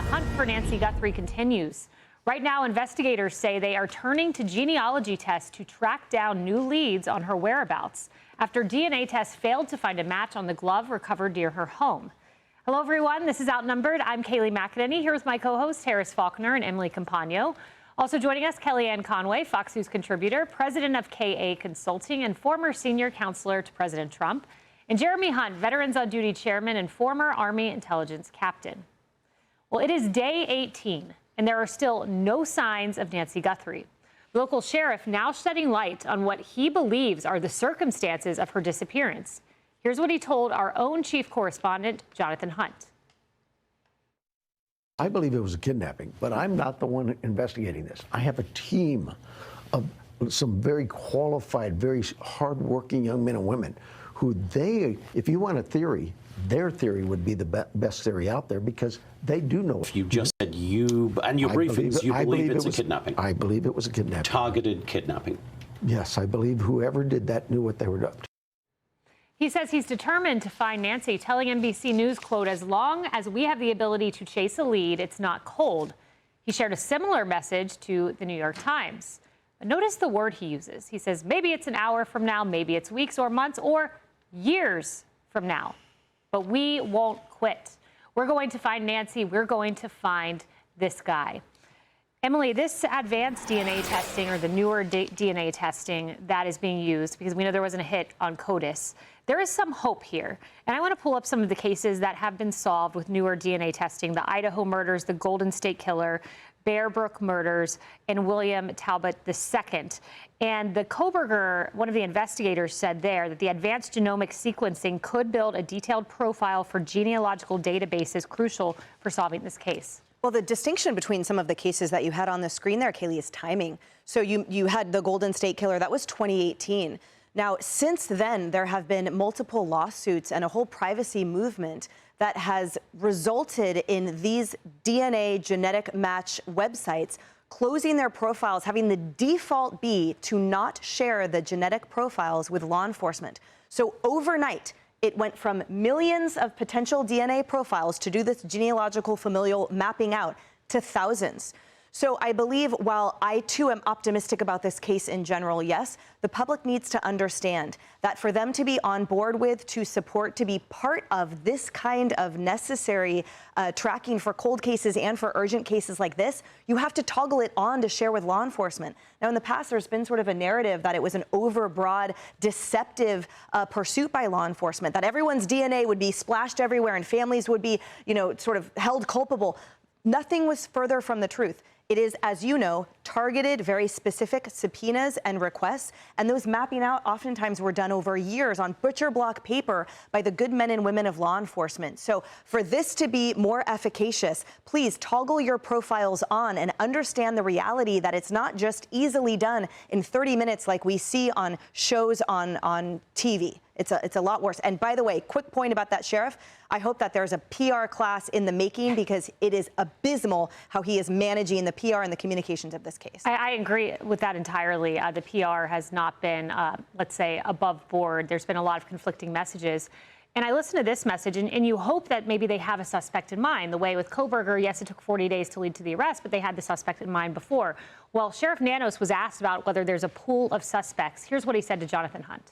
hunt for Nancy Guthrie continues. Right now, investigators say they are turning to genealogy tests to track down new leads on her whereabouts after DNA tests failed to find a match on the glove recovered near her home. Hello, everyone. This is Outnumbered. I'm Kayleigh McEnany here with my co-hosts Harris Faulkner and Emily Campagno. Also joining us, Kellyanne Conway, Fox News contributor, president of KA Consulting, and former senior counselor to President Trump, and Jeremy Hunt, Veterans on Duty chairman and former Army intelligence captain. Well, it is day 18, and there are still no signs of Nancy Guthrie. The local sheriff now shedding light on what he believes are the circumstances of her disappearance. Here's what he told our own chief correspondent, Jonathan Hunt. I believe it was a kidnapping, but I'm not the one investigating this. I have a team of some very qualified, very hardworking young men and women who if you want a theory, their theory would be the best theory out there because they do know. You just said and your briefings, you believe it's a kidnapping. I believe it was a kidnapping. Targeted kidnapping. Yes, I believe whoever did that knew what they were up to. He says he's determined to find Nancy, telling NBC News, quote, "As long as we have the ability to chase a lead, it's not cold." He shared a similar message to the New York Times. But notice the word he uses. He says maybe it's an hour from now, maybe it's weeks or months or years from now. But we won't quit. We're going to find Nancy. We're going to find this guy. Emily, this advanced DNA testing, or the newer DNA testing that is being used, because we know there wasn't a hit on CODIS, there is some hope here. And I want to pull up some of the cases that have been solved with newer DNA testing: the Idaho murders, the Golden State Killer, Bear Brook murders, and William Talbot II. And the Koberger, one of the investigators, said there that the advanced genomic sequencing could build a detailed profile for genealogical databases crucial for solving this case. Well, the distinction between some of the cases that you had on the screen there, Kayleigh, is timing. So you had the Golden State Killer. That was 2018. Now, since then, there have been multiple lawsuits and a whole privacy movement that has resulted in these DNA genetic match websites closing their profiles, having the default be to not share the genetic profiles with law enforcement. So overnight, it went from millions of potential DNA profiles to do this genealogical familial mapping out to thousands. So I believe, while I too am optimistic about this case in general, yes, the public needs to understand that for them to be on board with, to support, to be part of this kind of necessary tracking for cold cases and for urgent cases like this, you have to toggle it on to share with law enforcement. Now, in the past, there's been sort of a narrative that it was an overbroad, deceptive pursuit by law enforcement, that everyone's DNA would be splashed everywhere and families would be, sort of held culpable. Nothing was further from the truth. It is, as you know, targeted, very specific subpoenas and requests, and those mapping out oftentimes were done over years on butcher block paper by the good men and women of law enforcement. So for this to be more efficacious, please toggle your profiles on and understand the reality that it's not just easily done in 30 minutes like we see on shows on TV. It's a lot worse. And by the way, quick point about that sheriff. I hope that there's a PR class in the making, because it is abysmal how he is managing the PR and the communications of this case. I agree with that entirely. The PR has not been, let's say, above board. There's been a lot of conflicting messages. And I listened to this message, and you hope that maybe they have a suspect in mind. The way with Koberger, yes, it took 40 days to lead to the arrest, but they had the suspect in mind before. Well, Sheriff Nanos was asked about whether there's a pool of suspects. Here's what he said to Jonathan Hunt.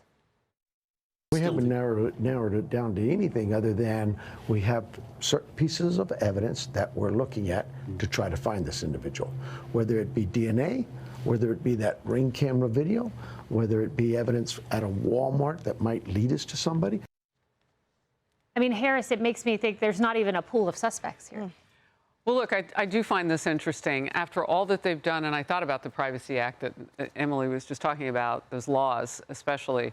We haven't narrowed it down to anything other than we have certain pieces of evidence that we're looking at to try to find this individual, whether it be DNA, whether it be that ring camera video, whether it be evidence at a Walmart that might lead us to somebody. I mean, Harris, it makes me think there's not even a pool of suspects here. Well, look, I do find this interesting. After all that they've done, and I thought about the Privacy Act that Emily was just talking about, those laws especially,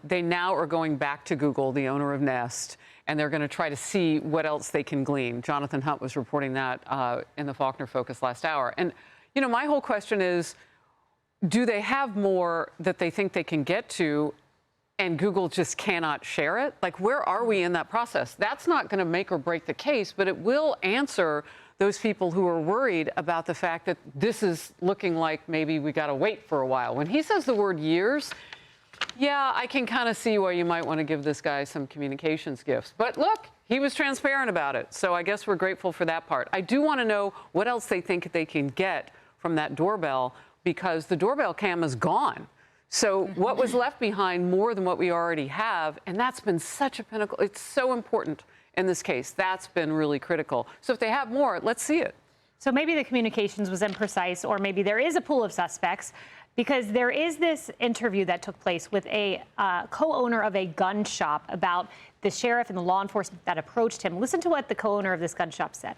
they now are going back to Google, the owner of Nest, and they're going to try to see what else they can glean. Jonathan Hunt was reporting that in the Faulkner Focus last hour. And, my whole question is, do they have more that they think they can get to, and Google just cannot share it? Like, where are we in that process? That's not going to make or break the case, but it will answer those people who are worried about the fact that this is looking like maybe we got to wait for a while. When he says the word years, Yeah, I can kind of see why you might want to give this guy some communications gifts. But look, he was transparent about it. So I guess we're grateful for that part. I do want to know what else they think they can get from that doorbell, because the doorbell cam is gone. So what was left behind more than what we already have, and that's been such a pinnacle. It's so important in this case. That's been really critical. So if they have more, let's see it. So maybe the communications was imprecise, or maybe there is a pool of suspects, because there is this interview that took place with a co-owner of a gun shop about the sheriff and the law enforcement that approached him. Listen to what the co-owner of this gun shop said.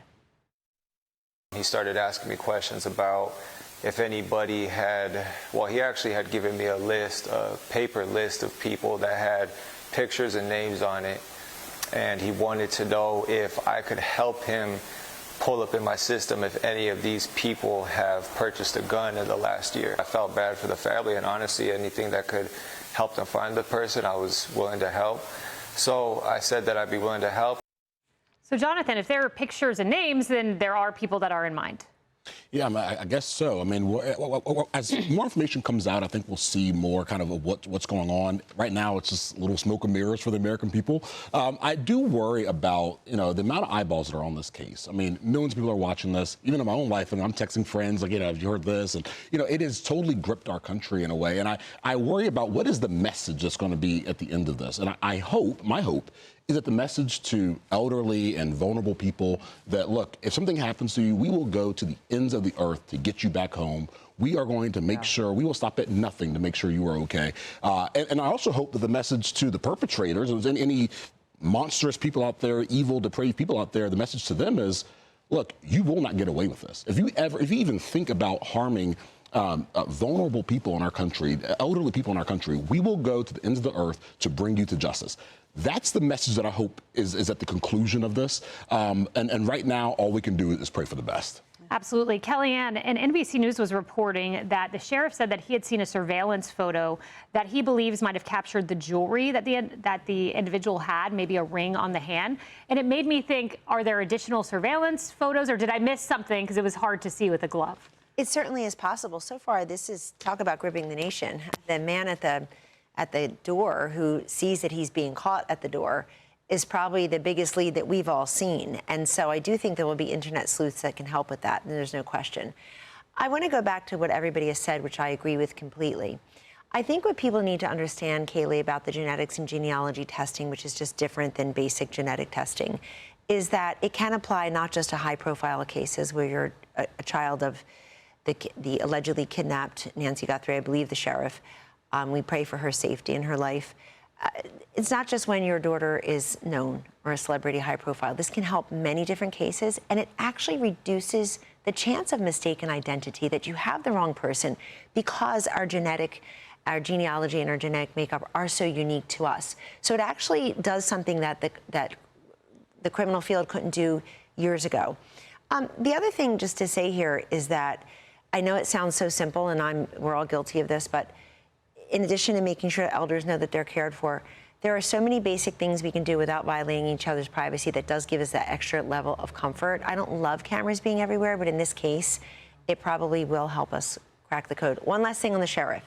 He started asking me questions about if anybody had, well, he actually had given me a list, a paper list of people that had pictures and names on it. And he wanted to know if I could help him pull up in my system if any of these people have purchased a gun in the last year. I felt bad for the family, and honestly, anything that could help them find the person, I was willing to help. So I said that I'd be willing to help. So Jonathan, if there are pictures and names, then there are people that are in mind. Yeah, I guess so. I mean, as more information comes out, I think we'll see more kind of what's going on. Right now, it's just little smoke and mirrors for the American people. I do worry about, the amount of eyeballs that are on this case. I mean, millions of people are watching this. Even in my own life, and I'm texting friends, like, have you heard this? And, it has totally gripped our country in a way. And I worry about what is the message that's going to be at the end of this. And my hope is that the message to elderly and vulnerable people that, look, if something happens to you, we will go to the ends of the earth to get you back home. We are going to make sure, we will stop at nothing to make sure you are okay. And I also hope that the message to the perpetrators, and any monstrous people out there, evil, depraved people out there, the message to them is, look, you will not get away with this. If you even think about harming vulnerable people in our country, elderly people in our country, we will go to the ends of the earth to bring you to justice. That's the message that I hope is at the conclusion of this. And right now, all we can do is pray for the best. Absolutely. Kellyanne, and NBC News was reporting that the sheriff said that he had seen a surveillance photo that he believes might have captured the jewelry that the individual had, maybe a ring on the hand. And it made me think, are there additional surveillance photos, or did I miss something because it was hard to see with a glove? It certainly is possible. So far, this is talk about gripping the nation. The man at the door who sees that he's being caught at the door is probably the biggest lead that we've all seen. And so I do think there will be internet sleuths that can help with that, and there's no question. I want to go back to what everybody has said, which I agree with completely. I think what people need to understand, Kaylee, about the genetics and genealogy testing, which is just different than basic genetic testing, is that it can apply not just to high-profile cases where you're a child of the allegedly kidnapped Nancy Guthrie, I believe the sheriff. We pray for her safety in her life. It's not just when your daughter is known or a celebrity high profile. This can help many different cases, and it actually reduces the chance of mistaken identity, that you have the wrong person, because our genealogy and our genetic makeup are so unique to us. So it actually does something that the criminal field couldn't do years ago. The other thing just to say here is that I know it sounds so simple, and we're all guilty of this, but in addition to making sure elders know that they're cared for, there are so many basic things we can do without violating each other's privacy that does give us that extra level of comfort. I don't love cameras being everywhere, but in this case, it probably will help us crack the code. One last thing on the sheriff.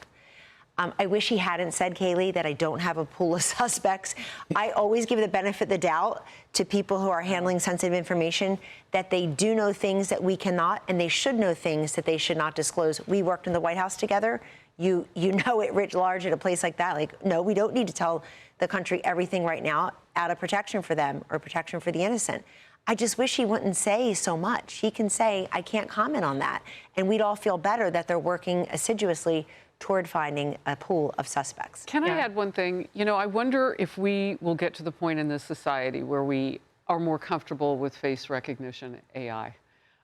I wish he hadn't said, Kaylee, that I don't have a pool of suspects. I always give the benefit of the doubt to people who are handling sensitive information, that they do know things that we cannot, and they should know things that they should not disclose. We worked in the White House together. You know it writ large at a place like that. Like, no, we don't need to tell the country everything right now out of protection for them or protection for the innocent. I just wish he wouldn't say so much. He can say, I can't comment on that. And we'd all feel better that they're working assiduously toward finding a pool of suspects. Can I add one thing? I wonder if we will get to the point in this society where we are more comfortable with face recognition AI.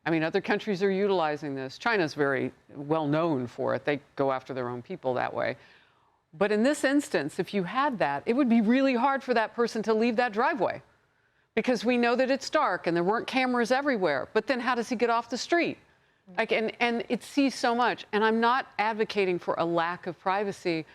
I mean, other countries are utilizing this. China's very well known for it. They go after their own people that way. But in this instance, if you had that, it would be really hard for that person to leave that driveway, because we know that it's dark and there weren't cameras everywhere. But then how does he get off the street? Like, and it sees so much. And I'm not advocating for a lack of privacy,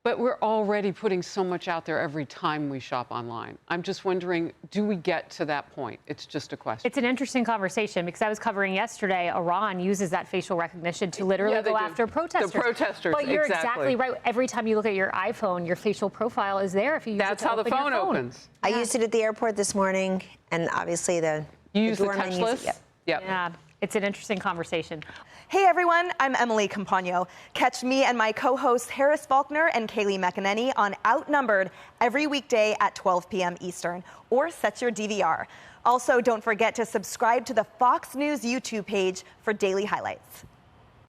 But we're already putting so much out there every time we shop online. I'm just wondering, do we get to that point? It's just a question. It's an interesting conversation because I was covering yesterday, Iran uses that facial recognition to literally go after protesters. The protesters, But you're exactly right. Every time you look at your iPhone, your facial profile is there if you use That's it to how the open your phone opens. I used it at the airport this morning, and obviously You use the doorman uses touchless? it. Yep. Yeah, it's an interesting conversation. Hey everyone, I'm Emily Campagno. Catch me and my co-hosts Harris Faulkner and Kaylee McEnany on Outnumbered every weekday at 12 p.m. Eastern, or set your DVR. Also, don't forget to subscribe to the Fox News YouTube page for daily highlights.